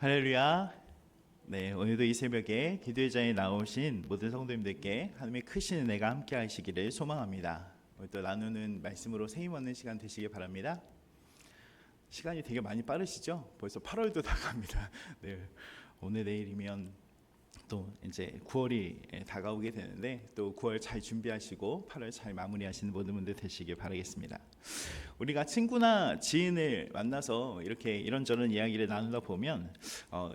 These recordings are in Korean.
할렐루야. 네, 오늘도 이 새벽에 기도의 자리에 나오신 모든 성도님들께 하나님의 크신 은혜가 함께 하시기를 소망합니다. 오늘 또 나누는 말씀으로 새 힘 얻는 시간 되시길 바랍니다. 시간이 되게 많이 빠르시죠? 벌써 8월도 다 갑니다. 네, 오늘 내일이면 또 이제 9월이 다가오게 되는데 또 9월 잘 준비하시고 8월 잘 마무리하시는 모든 분들 되시길 바라겠습니다. 우리가 친구나 지인을 만나서 이렇게 이런저런 이야기를 나누다 보면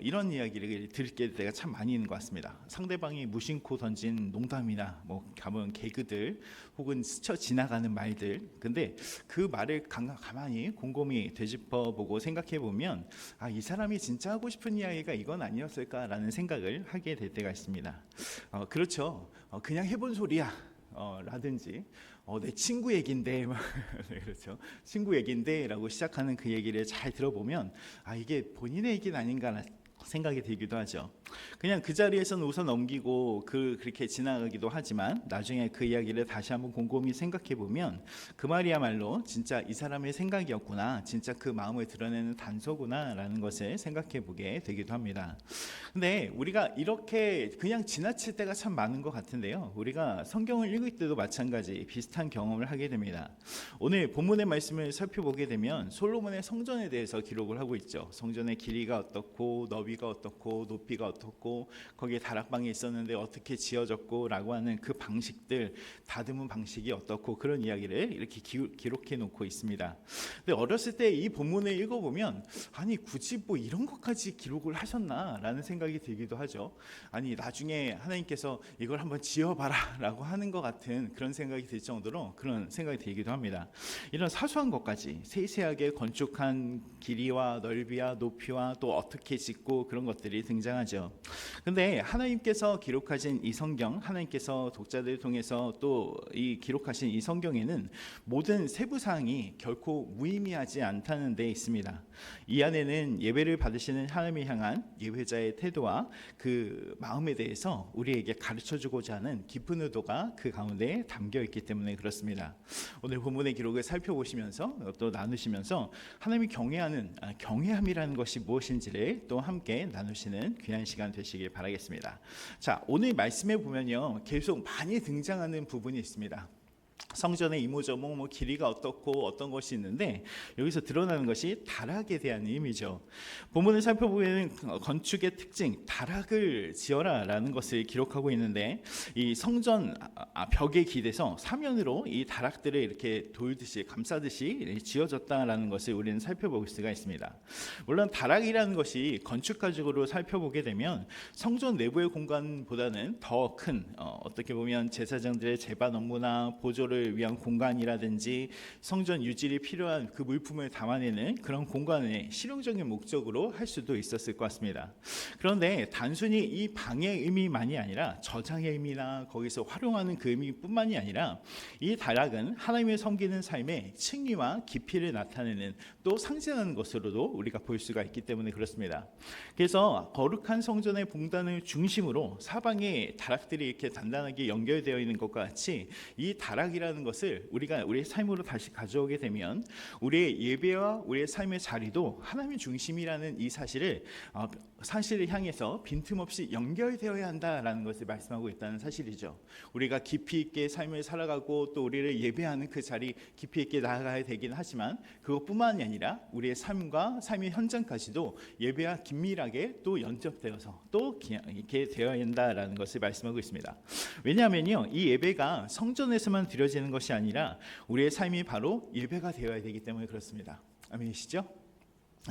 이런 이야기를 들을 때가 참 많이 있는 것 같습니다. 상대방이 무심코 던진 농담이나 가면 개그들 혹은 스쳐 지나가는 말들, 근데 그 말을 가만히 곰곰이 되짚어보고 생각해보면 이 사람이 진짜 하고 싶은 이야기가 이건 아니었을까라는 생각을 하게 될 때가 있습니다. 그렇죠. 그냥 해본 소리야 라든지 내 친구 얘긴데 그렇죠. 친구 얘긴데라고 시작하는 그 얘기를 잘 들어보면 이게 본인의 얘기는 아닌가 생각이 들기도 하죠. 그냥 그 자리에서는 웃어 넘기고 그렇게 지나가기도 하지만 나중에 그 이야기를 다시 한번 곰곰이 생각해 보면 그 말이야말로 진짜 이 사람의 생각이었구나, 진짜 그 마음을 드러내는 단서구나 라는 것을 생각해 보게 되기도 합니다. 근데 우리가 이렇게 그냥 지나칠 때가 참 많은 것 같은데요, 우리가 성경을 읽을 때도 마찬가지 비슷한 경험을 하게 됩니다. 오늘 본문의 말씀을 살펴보게 되면 솔로몬의 성전에 대해서 기록을 하고 있죠. 성전의 길이가 어떻고 너비가 어떻고 높이가 어떻고 거기에 다락방이 있었는데 어떻게 지어졌고 라고 하는 그 방식들, 다듬은 방식이 어떻고 그런 이야기를 이렇게 기록해 놓고 있습니다. 근데 어렸을 때 이 본문을 읽어보면 굳이 이런 것까지 기록을 하셨나 라는 생각이 들기도 하죠. 나중에 하나님께서 이걸 한번 지어봐라 라고 하는 것 같은 그런 생각이 들 정도로 그런 생각이 들기도 합니다. 이런 사소한 것까지 세세하게 건축한 길이와 넓이와 높이와 또 어떻게 짓고 그런 것들이 등장하죠. 근데 하나님께서 기록하신 이 성경, 하나님께서 독자들을 통해서 또 이 기록하신 이 성경에는 모든 세부사항이 결코 무의미하지 않다는 데 있습니다. 이 안에는 예배를 받으시는 하나님을 향한 예배자의 태도와 그 마음에 대해서 우리에게 가르쳐주고자 하는 깊은 의도가 그 가운데 담겨 있기 때문에 그렇습니다. 오늘 본문의 기록을 살펴보시면서 또 나누시면서 하나님이 경외함이라는 것이 무엇인지를 또 함께 나누시는 귀한 시간 되시길 바라겠습니다. 자, 오늘 말씀에 보면요, 계속 많이 등장하는 부분이 있습니다. 성전의 이모저모 길이가 어떻고 어떤 것이 있는데 여기서 드러나는 것이 다락에 대한 의미죠. 본문을 살펴보면 건축의 특징, 다락을 지어라 라는 것을 기록하고 있는데 이 성전 벽에 기대서 사면으로 이 다락들을 이렇게 돌듯이 감싸듯이 지어졌다라는 것을 우리는 살펴볼 수가 있습니다. 물론 다락이라는 것이 건축가적으로 살펴보게 되면 성전 내부의 공간보다는 더 큰 어떻게 보면 제사장들의 제반 업무나 보조를 위한 공간이라든지 성전 유지에 필요한 그 물품을 담아내는 그런 공간의 실용적인 목적으로 할 수도 있었을 것 같습니다. 그런데 단순히 이 방의 의미만이 아니라 저장의 의미나 거기서 활용하는 그 의미뿐만이 아니라 이 다락은 하나님을 섬기는 삶의 층위와 깊이를 나타내는 또 상징하는 것으로도 우리가 볼 수가 있기 때문에 그렇습니다. 그래서 거룩한 성전의 봉단을 중심으로 사방에 다락들이 이렇게 단단하게 연결되어 있는 것과 같이 이 다락이라는 것을 우리가 우리의 삶으로 다시 가져오게 되면 우리의 예배와 우리의 삶의 자리도 하나님의 중심이라는 이 사실을 향해서 빈틈없이 연결되어야 한다라는 것을 말씀하고 있다는 사실이죠. 우리가 깊이 있게 삶을 살아가고 또 우리를 예배하는 그 자리 깊이 있게 나아가야 되긴 하지만 그것뿐만이 아니라 우리의 삶과 삶의 현장까지도 예배와 긴밀하게 또 연접되어서 또 이렇게 되어야 한다라는 것을 말씀하고 있습니다. 왜냐하면요, 이 예배가 성전에서만 드려지는 것이 아니라 우리의 삶이 바로 예배가 되어야 되기 때문에 그렇습니다. 아멘이시죠?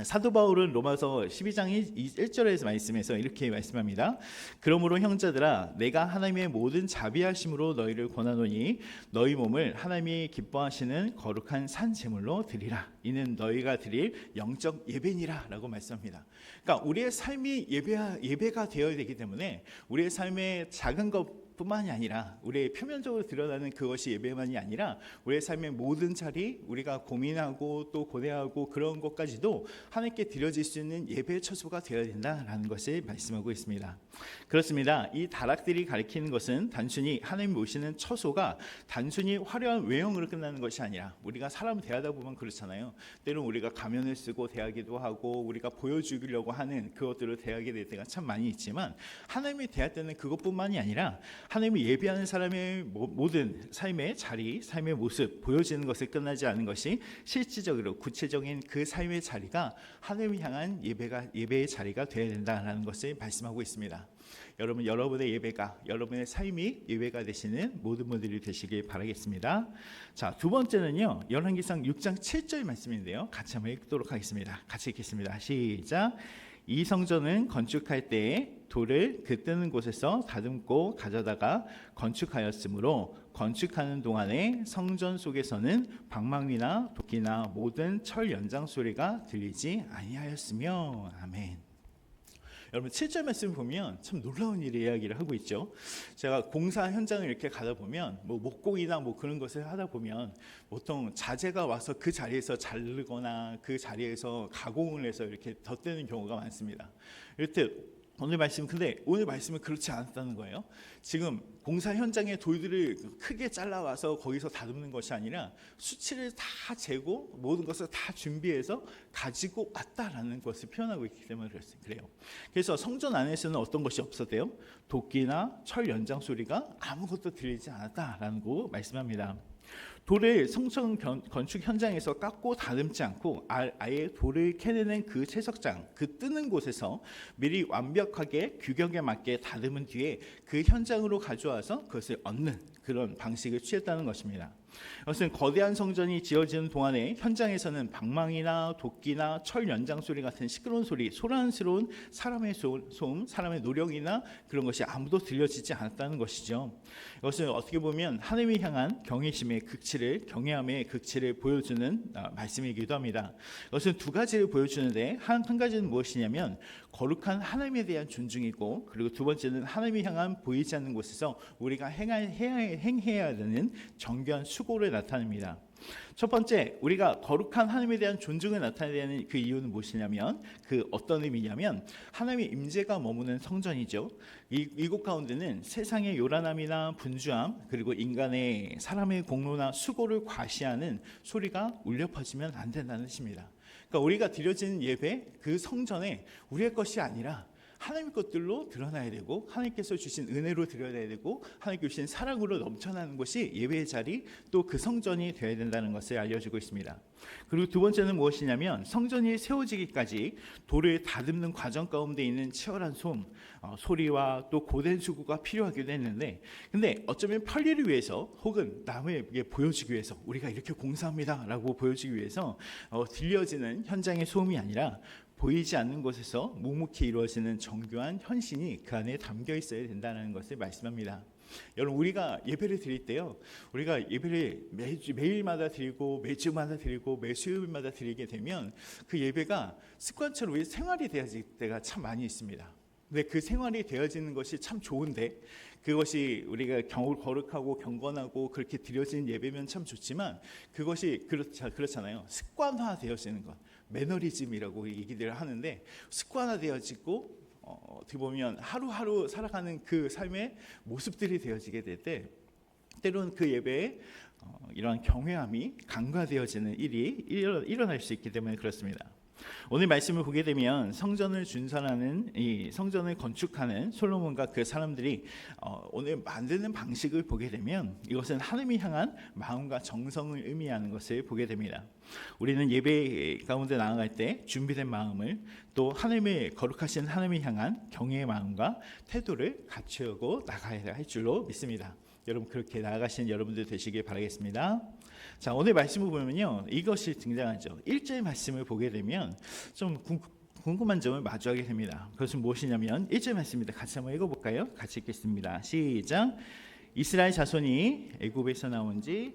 사도 바울은 로마서 12장 1절에서 말씀해서 이렇게 말씀합니다. 그러므로 형제들아, 내가 하나님의 모든 자비하심으로 너희를 권하노니 너희 몸을 하나님이 기뻐하시는 거룩한 산 제물로 드리라. 이는 너희가 드릴 영적 예배니라 라고 말씀합니다. 그러니까 우리의 삶이 예배가 되어야 되기 때문에 우리의 삶의 작은 것 뿐만이 아니라 우리의 표면적으로 드러나는 그것이 예배만이 아니라 우리의 삶의 모든 자리, 우리가 고민하고 또 고뇌하고 그런 것까지도 하나님께 드려질 수 있는 예배의 처소가 되어야 된다라는 것을 말씀하고 있습니다. 그렇습니다. 이 다락들이 가리키는 것은 단순히 하나님 모시는 처소가 단순히 화려한 외형으로 끝나는 것이 아니라, 우리가 사람을 대하다 보면 그렇잖아요. 때로는 우리가 가면을 쓰고 대하기도 하고 우리가 보여주려고 하는 그것들을 대하게 될 때가 참 많이 있지만, 하나님이 대할 때는 그것뿐만이 아니라 하나님이 예배하는 사람의 모든 삶의 자리, 삶의 모습, 보여지는 것을 끝나지 않은 것이 실질적으로 구체적인 그 삶의 자리가 하나님을 향한 예배의 자리가 되어야 된다는 것을 말씀하고 있습니다. 여러분, 여러분의 예배가, 여러분의 삶이 예배가 되시는 모든 분들이 되시길 바라겠습니다. 자, 두 번째는요, 열왕기상 6장 7절 말씀인데요, 같이 한번 읽도록 하겠습니다. 같이 읽겠습니다. 시작. 이 성전은 건축할 때에 돌을 그 뜨는 곳에서 다듬고 가져다가 건축하였으므로 건축하는 동안에 성전 속에서는 방망이나 도끼나 모든 철 연장 소리가 들리지 아니하였으며. 아멘. 여러분, 7절 말씀 보면 참 놀라운 일의 이야기를 하고 있죠. 제가 공사 현장을 이렇게 가다 보면 목공이나 그런 것을 하다 보면 보통 자재가 와서 그 자리에서 자르거나 그 자리에서 가공을 해서 이렇게 덧대는 경우가 많습니다. 이럴 오늘 말씀은 그렇지 않았다는 거예요. 지금 공사 현장의 돌들을 크게 잘라와서 거기서 다듬는 것이 아니라 수치를 다 재고 모든 것을 다 준비해서 가지고 왔다라는 것을 표현하고 있기 때문에 그래요. 그래서 성전 안에서는 어떤 것이 없었대요? 도끼나 철 연장 소리가 아무것도 들리지 않았다라는 거 말씀합니다. 돌을 성전 건축 현장에서 깎고 다듬지 않고 아예 돌을 캐내는 그 채석장, 그 뜨는 곳에서 미리 완벽하게 규격에 맞게 다듬은 뒤에 그 현장으로 가져와서 그것을 얻는 그런 방식을 취했다는 것입니다. 이것은 거대한 성전이 지어지는 동안에 현장에서는 방망이나 도끼나 철 연장 소리 같은 시끄러운 소리, 소란스러운 사람의 소음, 사람의 노력이나 그런 것이 아무도 들려지지 않았다는 것이죠. 이것은 어떻게 보면 하나님을 향한 경외심의 극치를, 경외함의 극치를 보여주는 말씀이기도 합니다. 이것은 두 가지를 보여주는데, 한 가지는 무엇이냐면 거룩한 하나님에 대한 존중이고, 그리고 두 번째는 하나님을 향한 보이지 않는 곳에서 우리가 행해야 되는 정교한 수고를 나타냅니다. 첫 번째, 우리가 거룩한 하나님에 대한 존중을 나타내야 되는 그 이유는 무엇이냐면, 그 어떤 의미냐면 하나님의 임재가 머무는 성전이죠. 이곳 가운데는 세상의 요란함이나 분주함, 그리고 인간의 사람의 공로나 수고를 과시하는 소리가 울려 퍼지면 안 된다는 뜻입니다. 그러니까 우리가 드려지는 예배, 그 성전에 우리의 것이 아니라 하나님의 것들로 드러나야 되고, 하나님께서 주신 은혜로 드려야 되고, 하나님께 주신 사랑으로 넘쳐나는 것이 예배의 자리, 또 그 성전이 되어야 된다는 것을 알려주고 있습니다. 그리고 두 번째는 무엇이냐면, 성전이 세워지기까지 돌을 다듬는 과정 가운데 있는 치열한 소리와 또 고된 수고가 필요하기도 했는데, 근데 어쩌면 편리를 위해서 혹은 남에게 보여주기 위해서, 우리가 이렇게 공사합니다 라고 보여주기 위해서 들려지는 현장의 소음이 아니라 보이지 않는 곳에서 묵묵히 이루어지는 정교한 헌신이 그 안에 담겨 있어야 된다는 것을 말씀합니다. 여러분, 우리가 예배를 드릴 때요, 우리가 예배를 매일마다 드리고 매주마다 드리고 매수요일마다 드리게 되면 그 예배가 습관처럼 우리 생활이 되어질 때가 참 많이 있습니다. 근데 그 생활이 되어지는 것이 참 좋은데, 그것이 우리가 거룩하고 경건하고 그렇게 드려지는 예배면 참 좋지만, 그것이 그렇잖아요. 습관화되어지는 것, 매너리즘이라고 얘기를 하는데, 습관화되어지고 어떻게 보면 하루하루 살아가는 그 삶의 모습들이 되어지게 될 때, 때로는 그 예배에 이러한 경외함이 간과되어지는 일이 일어날 수 있기 때문에 그렇습니다. 오늘 말씀을 보게 되면 성전을 준설하는, 이 성전을 건축하는 솔로몬과 그 사람들이 오늘 만드는 방식을 보게 되면 이것은 하나님을 향한 마음과 정성을 의미하는 것을 보게 됩니다. 우리는 예배 가운데 나아갈 때 준비된 마음을, 또 하나님의 거룩하신 하나님을 향한 경외의 마음과 태도를 갖추고 나가야 할 줄로 믿습니다. 여러분, 그렇게 나아가시는 여러분들 되시길 바라겠습니다. 자, 오늘 말씀을 보면요, 이것이 등장하죠. 1절 말씀을 보게 되면 좀 궁금한 점을 마주하게 됩니다. 그것은 무엇이냐면 1절 말씀입니다. 같이 한번 읽어볼까요? 같이 읽겠습니다. 시작. 이스라엘 자손이 애굽에서 나온 지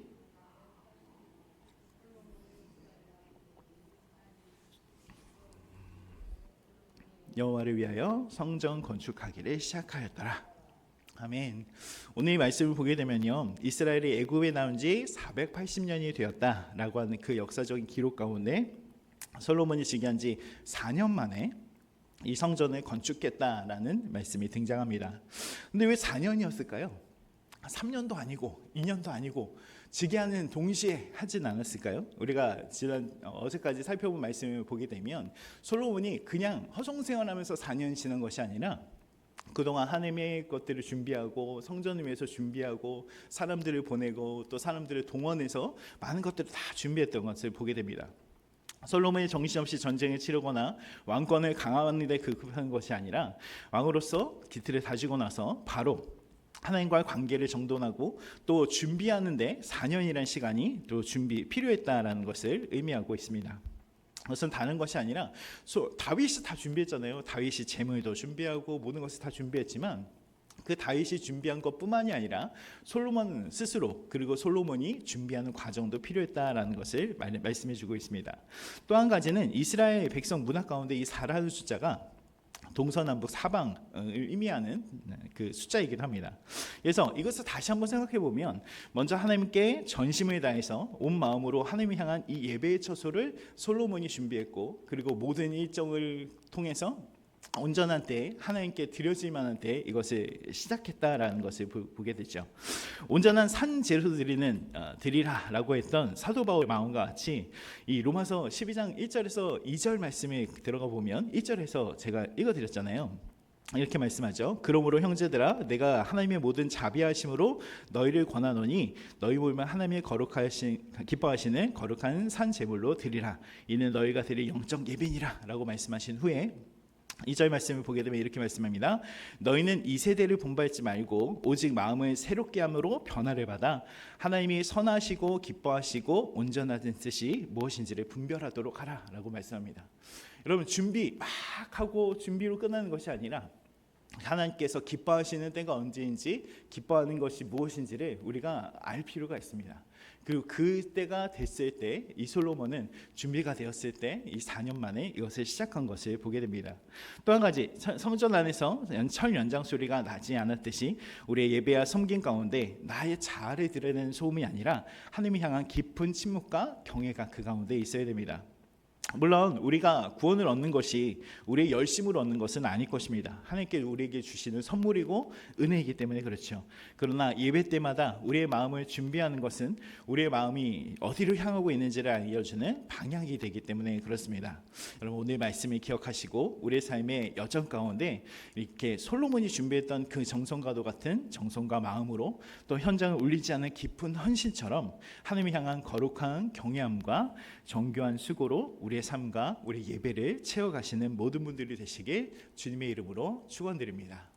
여호와를 위하여 성전 건축하기를 시작하였더라. 아멘. 오늘 이 말씀을 보게 되면요, 이스라엘이 애굽에 나온 지 480년이 되었다라고 하는 그 역사적인 기록 가운데 솔로몬이 즉위한 지 4년 만에 이 성전을 건축했다라는 말씀이 등장합니다. 근데 왜 4년이었을까요? 3년도 아니고 2년도 아니고 즉위하는 동시에 하진 않았을까요? 우리가 지난 어제까지 살펴본 말씀을 보게 되면 솔로몬이 그냥 허송세월하면서 4년 지난 것이 아니라 그동안 하나님의 것들을 준비하고 성전을 위해서 준비하고 사람들을 보내고 또 사람들을 동원해서 많은 것들을 다 준비했던 것을 보게 됩니다. 솔로몬이 정신없이 전쟁을 치르거나 왕권을 강화하는 데 급급한 것이 아니라 왕으로서 기틀을 다지고 나서 바로 하나님과의 관계를 정돈하고 또 준비하는데 4년이라는 시간이 또 필요했다라는 것을 의미하고 있습니다. 그것은 다른 것이 아니라 다윗이 다 준비했잖아요. 다윗이 재물도 준비하고 모든 것을 다 준비했지만 그 다윗이 준비한 것뿐만이 아니라 솔로몬 스스로 그리고 솔로몬이 준비하는 과정도 필요했다라는 것을 말씀해주고 있습니다. 또 한 가지는 이스라엘 백성 문화 가운데 이 4라는 숫자가 동서남북 사방을 의미하는 그 숫자이기도 합니다. 그래서 이것을 다시 한번 생각해 보면 먼저 하나님께 전심을 다해서 온 마음으로 하나님을 향한 이 예배의 처소를 솔로몬이 준비했고 그리고 모든 일정을 통해서 온전한 때에 하나님께 드려질 만한 때에 이것을 시작했다라는 것을 보게 되죠. 온전한 산 제로 드리라라고 했던 사도 바울의 마음과 같이 이 로마서 12장 1절에서 2절 말씀에 들어가 보면 1절에서 제가 읽어드렸잖아요. 이렇게 말씀하죠. 그러므로 형제들아 내가 하나님의 모든 자비하심으로 너희를 권하노니 너희 모임은 하나님의 기뻐하시는 거룩한 산 제물로 드리라. 이는 너희가 드릴 영적 예배니라 라고 말씀하신 후에 2절 말씀을 보게 되면 이렇게 말씀합니다. 너희는 이 세대를 본받지 말고 오직 마음을 새롭게 함으로 변화를 받아 하나님이 선하시고 기뻐하시고 온전하신 뜻이 무엇인지를 분별하도록 하라 라고 말씀합니다. 여러분 준비 막 하고 준비로 끝나는 것이 아니라 하나님께서 기뻐하시는 때가 언제인지 기뻐하는 것이 무엇인지를 우리가 알 필요가 있습니다. 그리고 그때가 됐을 때 이 솔로몬은 준비가 되었을 때 이 4년 만에 이것을 시작한 것을 보게 됩니다. 또 한 가지 성전 안에서 철 연장 소리가 나지 않았듯이 우리의 예배와 섬김 가운데 나의 자아를 드러내는 소음이 아니라 하나님을 향한 깊은 침묵과 경외가 그 가운데 있어야 됩니다. 물론 우리가 구원을 얻는 것이 우리의 열심으로 얻는 것은 아닐 것입니다. 하나님께 우리에게 주시는 선물이고 은혜이기 때문에 그렇죠. 그러나 예배 때마다 우리의 마음을 준비하는 것은 우리의 마음이 어디로 향하고 있는지를 알려주는 방향이 되기 때문에 그렇습니다. 여러분 오늘 말씀을 기억하시고 우리의 삶의 여정 가운데 이렇게 솔로몬이 준비했던 그 정성과도 같은 정성과 마음으로 또 현장을 울리지 않는 깊은 헌신처럼 하나님을 향한 거룩한 경외함과 정교한 수고로 우리의 삶과 우리 예배를 채워가시는 모든 분들이 되시길 주님의 이름으로 축원드립니다.